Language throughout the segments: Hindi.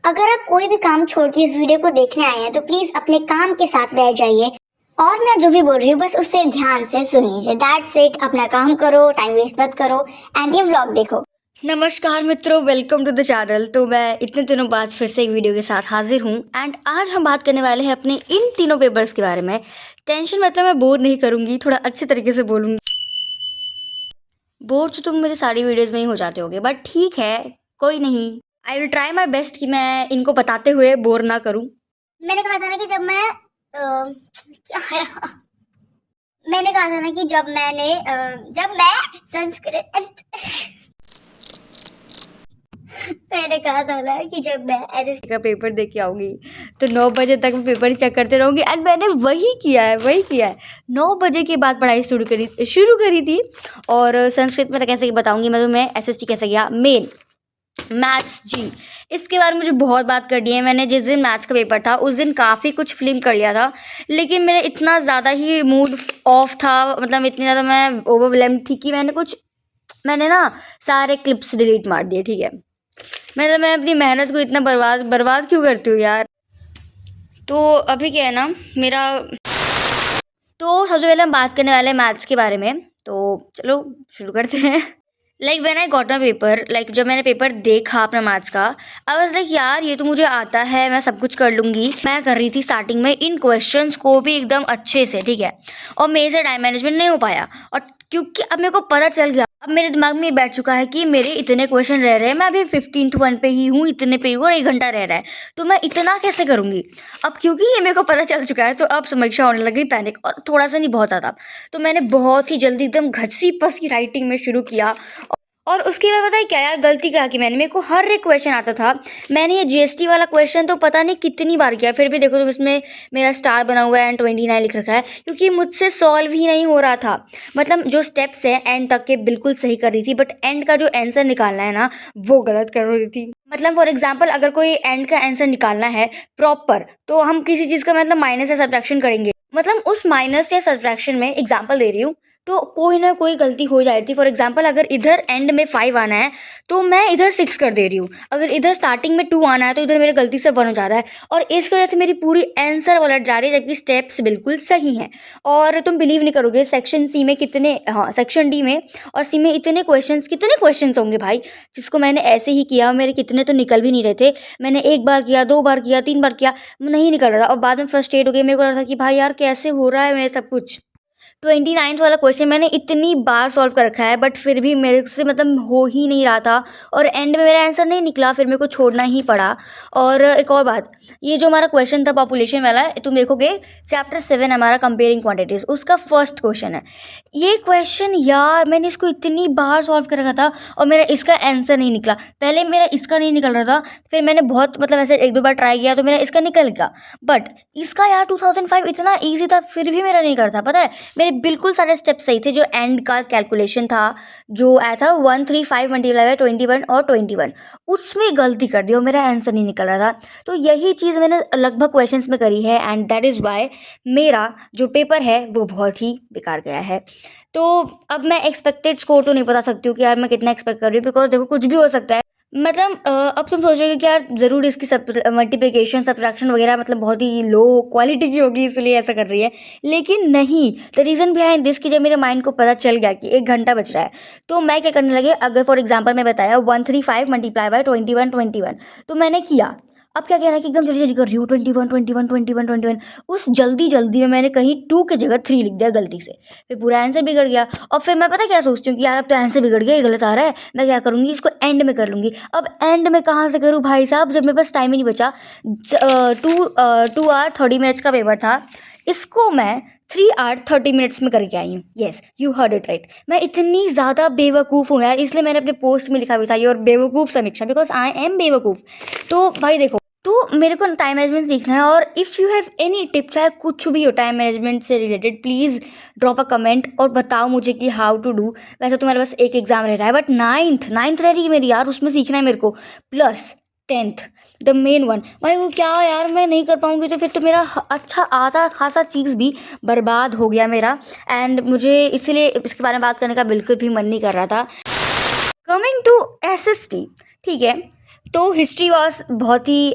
अगर आप कोई भी काम छोड़ के इस वीडियो को देखने आए हैं तो प्लीज अपने काम के साथ बैठ जाइए और मैं जो भी बोल रही हूँ बस उससे ध्यान से सुन लीजिए। That's it. अपना काम करो, टाइम वेस्ट मत करो एंड ये व्लॉग देखो। नमस्कार मित्रों, वेलकम टू द चैनल। तो मैं इतने दिनों बाद फिर से एक वीडियो के साथ हाजिर हूँ एंड आज हम बात करने वाले हैं अपने इन तीनों पेपर्स के बारे में। टेंशन मतलब मैं बोर नहीं करूँगी, थोड़ा अच्छे तरीके से बोलूँगी। बोर तो तुम मेरी सारी वीडियोज़ में ही हो जाते होगे, बट ठीक है, कोई नहीं। I will try my best कि मैं इनको बताते हुए बोर ना करूँ। मैंने कहा था ना कि मैंने कहा था ना कि जब मैं संस्कृत मैंने कहा था ना कि जब मैं ऐसे का पेपर दे के आऊँगी तो 9 बजे तक मैं पेपर ही चेक करते रहूँगी एंड मैंने वही किया है। 9 बजे के बाद पढ़ाई शुरू करी थी। और संस्कृत में तो कैसे बताऊँगी मैं तुम्हें, एसएसटी कैसे गया। मेन मैथ्स जी, इसके बारे में मुझे बहुत बात करनी है। मैंने जिस दिन मैथ्स का पेपर था उस दिन काफ़ी कुछ फिल्म कर लिया था, लेकिन मेरा इतना ज़्यादा ही मूड ऑफ था, मतलब इतनी ज़्यादा मैं ओवरवेलम्ड थी कि मैंने ना सारे क्लिप्स डिलीट मार दिए। ठीक है, मतलब मैं अपनी मेहनत को इतना बर्बाद क्यों करती हूँ यार। तो अभी क्या है ना मेरा, तो सबसे पहले हम बात करने वाले हैं मैथ्स के बारे में। तो चलो शुरू करते हैं। Like when I got my paper, like जब मैंने पेपर देखा अपना मैथ्स का, आई वाज लाइक यार ये तो मुझे आता है, मैं सब कुछ कर लूँगी। मैं कर रही थी स्टार्टिंग में इन क्वेश्चंस को भी एकदम अच्छे से, ठीक है, और मेरे से टाइम मैनेजमेंट नहीं हो पाया। और क्योंकि अब मेरे को पता चल गया, अब मेरे दिमाग में ये बैठ चुका है कि मेरे इतने क्वेश्चन रह रहे हैं, मैं अभी 15th वन पे ही हूँ, इतने पे ही हूँ और 1 घंटा रह रहा है, तो मैं इतना कैसे करूँगी। अब क्योंकि ये मेरे को पता चल चुका है तो अब समीक्षा होने लगी पैनिक, और थोड़ा सा नहीं बहुत ज़्यादा। तो मैंने बहुत ही जल्दी एकदम घसी पसी राइटिंग में शुरू किया। और उसके बाद पता है क्या यार, गलती क्या की मैंने, मेरे को हर एक क्वेश्चन आता था। मैंने ये जीएसटी वाला क्वेश्चन तो पता नहीं कितनी बार किया, फिर भी देखो तो इसमें मेरा स्टार बना हुआ है एंड 29 लिख रखा है, क्योंकि मुझसे सॉल्व ही नहीं हो रहा था। मतलब जो स्टेप्स है एंड तक के बिल्कुल सही कर रही थी, बट एंड का जो आंसर निकालना है ना वो गलत कर रही थी। मतलब फॉर एग्जाम्पल अगर कोई एंड का आंसर निकालना है प्रॉपर, तो हम किसी चीज़ का मतलब माइनस या सब्ट्रैक्शन करेंगे, मतलब उस माइनस या सब्ट्रैक्शन में एग्जाम्पल दे रही हूँ, तो कोई ना कोई गलती हो जाती थी। फॉर एग्जाम्पल अगर इधर एंड में 5 आना है तो मैं इधर 6 कर दे रही हूँ, अगर इधर स्टार्टिंग में 2 आना है तो इधर मेरे गलती से 1 हो जा रहा है, और इस वजह से मेरी पूरी आंसर पलट जा रही है, जबकि स्टेप्स बिल्कुल सही हैं। और तुम बिलीव नहीं करोगे, सेक्शन सी में सेक्शन डी में और सी में कितने क्वेश्चन होंगे भाई, जिसको मैंने ऐसे ही किया, मेरे कितने तो निकल भी नहीं रहे थे। मैंने 1 बार किया, 2 बार किया, 3 बार किया, नहीं निकल रहा था, और बाद में फ्रस्ट्रेट हो गई। मेरे को लग रहा था कि भाई यार कैसे हो रहा है मेरे सब कुछ। 29th वाला क्वेश्चन मैंने इतनी बार सॉल्व कर रखा है, बट फिर भी मेरे से मतलब हो ही नहीं रहा था, और एंड में मेरा आंसर नहीं निकला, फिर मेरे को छोड़ना ही पड़ा। और एक और बात, ये जो हमारा क्वेश्चन था पॉपुलेशन वाला, तुम देखोगे चैप्टर 7 हमारा कंपेयरिंग क्वांटिटीज, उसका फर्स्ट क्वेश्चन है ये क्वेश्चन। यार मैंने इसको इतनी बार सॉल्व कर रखा था और मेरा इसका आंसर नहीं निकला। पहले मेरा इसका नहीं निकल रहा था, फिर मैंने बहुत मतलब ऐसे 1-2 बार ट्राई किया तो मेरा इसका निकल गया, बट इसका यार 2005 इतना ईजी था फिर भी मेरा नहीं करता। पता है मेरे बिल्कुल सारे स्टेप सही थे। जो एंड का कैलकुलेशन था, जो आया था 135 मल्टीप्लाई बाय 21 और 21, उसमें गलती कर दी और मेरा आंसर नहीं निकल रहा था। तो यही चीज़ मैंने लगभग क्वेश्चंस में करी है एंड दैट इज़ वाई मेरा जो पेपर है वो बहुत ही बेकार गया है। तो अब मैं एक्सपेक्टेड स्कोर तो नहीं बता सकती हूँ कि यार मैं कितना एक्सपेक्ट कर रही हूँ, बिकॉज देखो कुछ भी हो सकता है। मतलब अब तुम सोच रहे हो कि यार ज़रूर इसकी मल्टीप्लिकेशन सब्ट्रैक्शन वगैरह मतलब बहुत ही लो क्वालिटी की होगी इसलिए ऐसा कर रही है, लेकिन नहीं। द रीज़न बिहाइंड दिस कि जब मेरे माइंड को पता चल गया कि 1 घंटा बच रहा है, तो मैं क्या करने लगे, अगर फॉर एग्जांपल मैं बताया 135 मल्टीप्लाई बाय 21, तो मैंने किया। अब क्या कह रहा है कि एकदम जल्दी जल्दी कर रही हूँ, 21 उस जल्दी में मैंने कहीं 2 की जगह 3 लिख दिया गलती से, फिर पूरा आंसर बिगड़ गया। और फिर मैं पता क्या सोचती हूँ कि यार अब तो आंसर बिगड़ गया, ये गलत आ रहा है, मैं क्या करूँगी, इसको एंड में कर लूँगी। अब एंड में कहाँ से करूँ भाई साहब, जब मेरे पास टाइम ही नहीं बचा। 2 आवर 30 मिनट्स का पेपर था, इसको मैं 3 आवर 30 मिनट्स में करके आई हूँ। Yes, you heard it right. मैं इतनी ज़्यादा बेवकूफ़ हूँ यार, इसलिए मैंने अपने पोस्ट में लिखा भी था योर बेवकूफ़ समीक्षा, बिकॉज आई एम बेवकूफ़। तो भाई देखो, तो मेरे को टाइम मैनेजमेंट सीखना है, और if you have any tip, चाहे कुछ भी हो टाइम मैनेजमेंट से related, please drop a comment और बताओ मुझे कि हाउ टू डू। वैसे तुम्हारे पास एक एग्ज़ाम रह रहा है, बट नाइन्थ रह रही है मेरी यार, उसमें सीखना है मेरे को, plus 10th the main one. भाई वो क्या यार, मैं नहीं कर पाऊँगी तो फिर तो मेरा अच्छा आधा खासा चीज़ भी बर्बाद हो गया मेरा, एंड मुझे इसलिए इसके बारे में बात करने का बिल्कुल भी मन नहीं कर रहा था। कमिंग टू एसएसटी, ठीक है, तो हिस्ट्री वॉज बहुत ही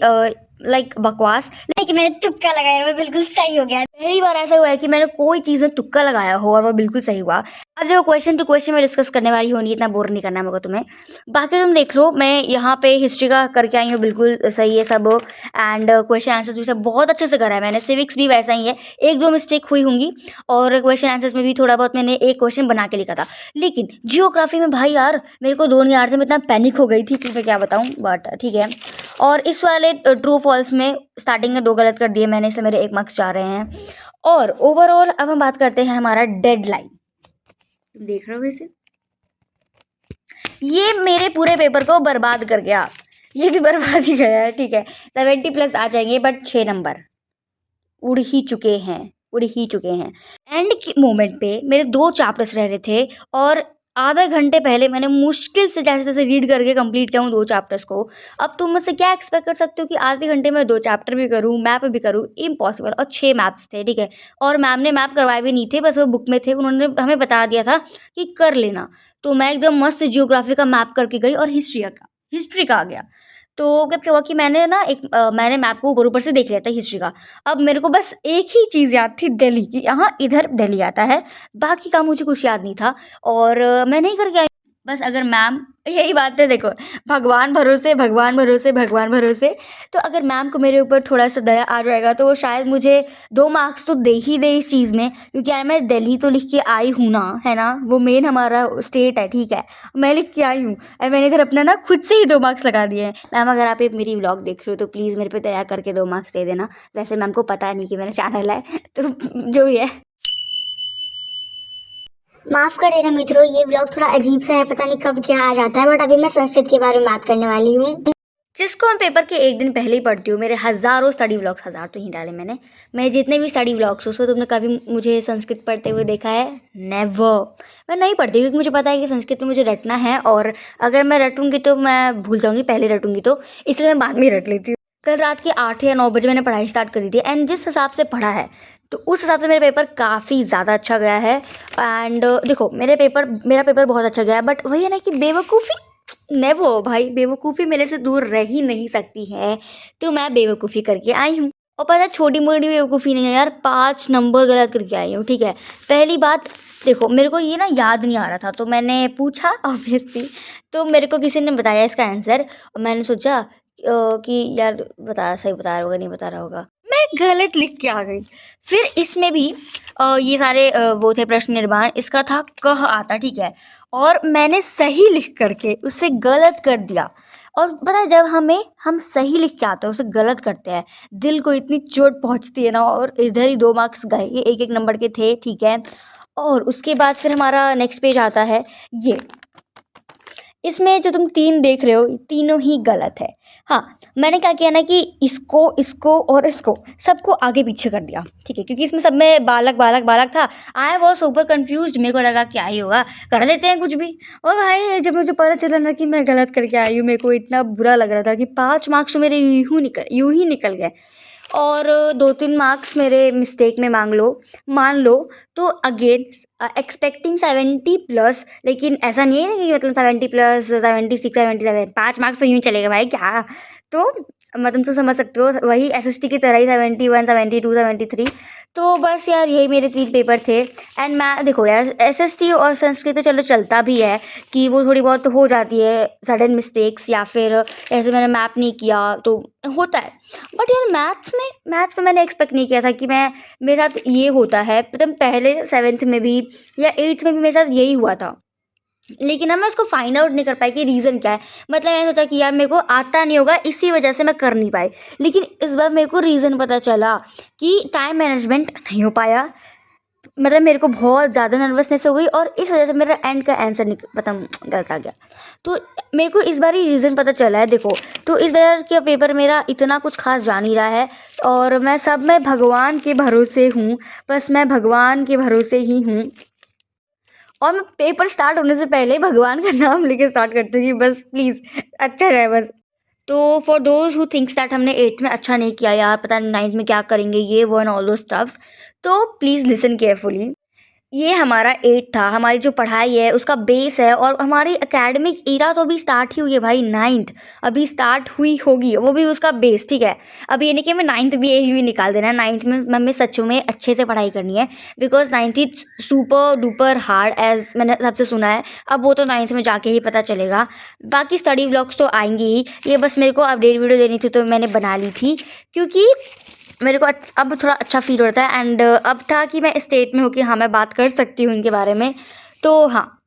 लाइक बकवास। लेकिन मैंने तुक्का लगाया, वो बिल्कुल सही हो गया। पहली बार ऐसा हुआ है कि मैंने कोई चीज़ में तुक्का लगाया हो और वो बिल्कुल सही हुआ। अब देखो क्वेश्चन टू क्वेश्चन में डिस्कस करने वाली होनी, इतना बोर नहीं करना है मेरे को तुम्हें। बाकी तुम देख लो, मैं यहाँ पे हिस्ट्री का करके आई हूँ, बिल्कुल सही है सब। एंड क्वेश्चन आंसर्स भी सब बहुत अच्छे से करा है मैंने। सिविक्स भी वैसा ही है, एक दो मिस्टेक हुई होंगी और क्वेश्चन आंसर्स में भी थोड़ा बहुत मैंने एक क्वेश्चन बना के लिखा था। लेकिन जियोग्राफी में भाई यार मेरे को 2 नहीं आ रहे थे, मैं इतना पैनिक हो गई थी कि मैं क्या बताऊँ, बट ठीक है। और इस वाले ट्रू फॉल्स में स्टार्टिंग में 2 गलत कर दिए मैंने, इससे मेरे 1 मार्क्स जा रहे हैं। और ओवरऑल अब हम बात करते हैं हमारा डेडलाइन। तुम देख रहे हो वैसे, ये मेरे पूरे पेपर को बर्बाद कर गया, ये भी बर्बाद ही गया है, ठीक है। 70+ आ जाएंगे बट 6 नंबर उड़ ही चुके हैं। एंड के मोमेंट पे मेरे 2 चैप्टर्स रह रहे थे और आधा घंटे पहले मैंने मुश्किल से जैसे तैसे रीड करके कंप्लीट किया हूँ 2 चैप्टर्स को। अब तुम मुझसे क्या एक्सपेक्ट कर सकते हो कि आधे घंटे में 2 चैप्टर भी करूँ, मैप भी करूँ, इम्पॉसिबल। और 6 मैथ्स थे, ठीक है। और मैम ने मैप करवाए भी नहीं थे, बस वो बुक में थे, उन्होंने हमें बता दिया था कि कर लेना। तो मैं एकदम मस्त जियोग्राफी का मैप करके गई और हिस्ट्री का आ गया। तो क्या हुआ कि मैंने ना मैंने मैप को ऊपर ऊपर से देख लिया था हिस्ट्री का। अब मेरे को बस एक ही चीज़ याद थी, दिल्ली की, यहाँ इधर दिल्ली आता है, बाकी का मुझे कुछ याद नहीं था और मैं नहीं करके आई। बस अगर मैम, यही बात है देखो, भगवान भरोसे। तो अगर मैम को मेरे ऊपर थोड़ा सा दया आ जाएगा तो वो शायद मुझे 2 मार्क्स तो दे ही दे इस चीज़ में, क्योंकि यार मैं दिल्ली तो लिख के आई हूँ ना, है ना, वो मेन हमारा स्टेट है, ठीक है, मैं लिख के आई हूँ और मैंने इधर अपना ना खुद से ही 2 मार्क्स लगा दिए हैं। मैम अगर आप मेरी व्लॉग देख रहे हो तो प्लीज़ मेरे पे दया करके 2 मार्क्स दे देना। वैसे मैम को पता नहीं कि मेरा चैनल है, तो जो भी है। माफ कर देना मित्रों, ये ब्लॉग थोड़ा अजीब सा है, पता नहीं कब क्या आ जाता है, बट अभी मैं संस्कृत के बारे में बात करने वाली हूँ। जिसको मैं पेपर के 1 दिन पहले ही पढ़ती हूँ। मेरे हज़ारों स्टडी व्लॉग्स, 1000 तो ही डाले मैंने, मेरे जितने भी स्टडी व्लॉग्स उसको तुमने कभी मुझे संस्कृत पढ़ते हुए देखा है? नेवर। मैं नहीं पढ़ती क्योंकि मुझे पता है कि संस्कृत में मुझे रटना है और अगर मैं रटूंगी तो मैं भूल जाऊंगी, पहले रटूंगी तो, इसलिए मैं बाद में रट लेती हूँ। कल रात के 8 या 9 बजे मैंने पढ़ाई स्टार्ट करी थी एंड जिस हिसाब से पढ़ा है तो उस हिसाब से मेरा पेपर काफ़ी ज़्यादा अच्छा गया है। एंड देखो मेरा पेपर बहुत अच्छा गया है, बट वही है ना कि बेवकूफ़ी नेवर, भाई बेवकूफ़ी मेरे से दूर रह ही नहीं सकती है, तो मैं बेवकूफ़ी करके आई हूँ। और पता है छोटी मोटी बेवकूफ़ी नहीं है यार, 5 नंबर गलत करके आई हूँ, ठीक है। पहली बात देखो, मेरे को ये ना याद नहीं आ रहा था तो मैंने पूछा ऑब्वियसली, तो मेरे को किसी ने बताया इसका आंसर और मैंने सोचा कि यार सही बता रहा होगा, नहीं बता रहा होगा, मैं गलत लिख के आ गई। फिर इसमें भी ये सारे वो थे प्रश्न निर्माण, इसका था कह आता, ठीक है, और मैंने सही लिख करके उससे गलत कर दिया। और पता है जब हम सही लिख के आते हैं उसे गलत करते हैं, दिल को इतनी चोट पहुंचती है ना, और इधर ही 2 मार्क्स गए, ये 1-1 नंबर के थे, ठीक है। और उसके बाद फिर हमारा नेक्स्ट पेज आता है ये, इसमें जो तुम 3 देख रहे हो तीनों ही गलत है। हाँ, मैंने क्या किया ना कि इसको और इसको सबको आगे पीछे कर दिया, ठीक है, क्योंकि इसमें सब में बालक था। आई वॉज सुपर कंफ्यूज्ड, मेरे को लगा क्या ही होगा, कर देते हैं कुछ भी। और भाई जब मुझे पता चला ना कि मैं गलत करके आई हूँ, मेरे को इतना बुरा लग रहा था कि 5 मार्क्स मेरे यूं ही निकल गए और 2-3 मार्क्स मेरे मिस्टेक में मान लो। तो अगेन एक्सपेक्टिंग 70+, लेकिन ऐसा नहीं है कि मतलब 70+, 76, 77, 5 मार्क्स तो यूँ चलेगा भाई क्या। तो तुम तो समझ सकते हो, वही एसएसटी की तरह ही 71, 72, 73। तो बस यार यही मेरे 3 पेपर थे। एंड मैं देखो यार, एसएसटी और संस्कृत तो चलो चलता भी है कि वो थोड़ी बहुत तो हो जाती है सडन मिस्टेक्स, या फिर ऐसे मैंने मैप नहीं किया तो होता है। बट यार मैथ्स में मैंने एक्सपेक्ट नहीं किया था कि मेरे साथ ये होता है। मतलब पहले 7th में भी या 8th में भी मेरे साथ यही हुआ था, लेकिन अब मैं उसको फाइंड आउट नहीं कर पाई कि रीज़न क्या है। मतलब मैंने सोचा कि यार मेरे को आता नहीं होगा, इसी वजह से मैं कर नहीं पाई। लेकिन इस बार मेरे को रीज़न पता चला कि टाइम मैनेजमेंट नहीं हो पाया। मतलब मेरे को बहुत ज़्यादा नर्वसनेस हो गई और इस वजह से मेरा एंड का आंसर गलत आ गया। तो मेरे को इस बार ही रीज़न पता चला है। देखो, तो इस बार का पेपर मेरा इतना कुछ खास जा नहीं रहा है और मैं भगवान के भरोसे हूँ, बस मैं भगवान के भरोसे ही हूँ। और मैं पेपर स्टार्ट होने से पहले भगवान का नाम लेके स्टार्ट करती हूँ कि बस प्लीज़ अच्छा जाए बस। तो for those who thinks that हमने 8th में अच्छा नहीं किया यार, पता नहीं 9th में क्या करेंगे, ये वो एंड ऑल दो स्टफ्स, तो प्लीज़ लिसन केयरफुली। ये हमारा 8 था, हमारी जो पढ़ाई है उसका बेस है, और हमारी एकेडमिक ईरा तो अभी स्टार्ट ही हुई है भाई, 9th अभी स्टार्ट हुई होगी, वो भी उसका बेस, ठीक है। अभी ये नहीं कि मैं 9th भी यही भी निकाल देना है, 9th में हमें सच में अच्छे से पढ़ाई करनी है, because 9th is super duper hard as मैंने सबसे सुना है। अब वो तो 9th में जाके ही पता चलेगा, बाकी स्टडी व्लॉग्स तो आएंगे ही। ये बस मेरे को अपडेट वीडियो देनी थी तो मैंने बना ली थी, क्योंकि मेरे को अब थोड़ा अच्छा फील होता है, एंड अब था कि मैं स्टेट में हूँ कि हाँ मैं बात कर सकती हूँ इनके बारे में, तो हाँ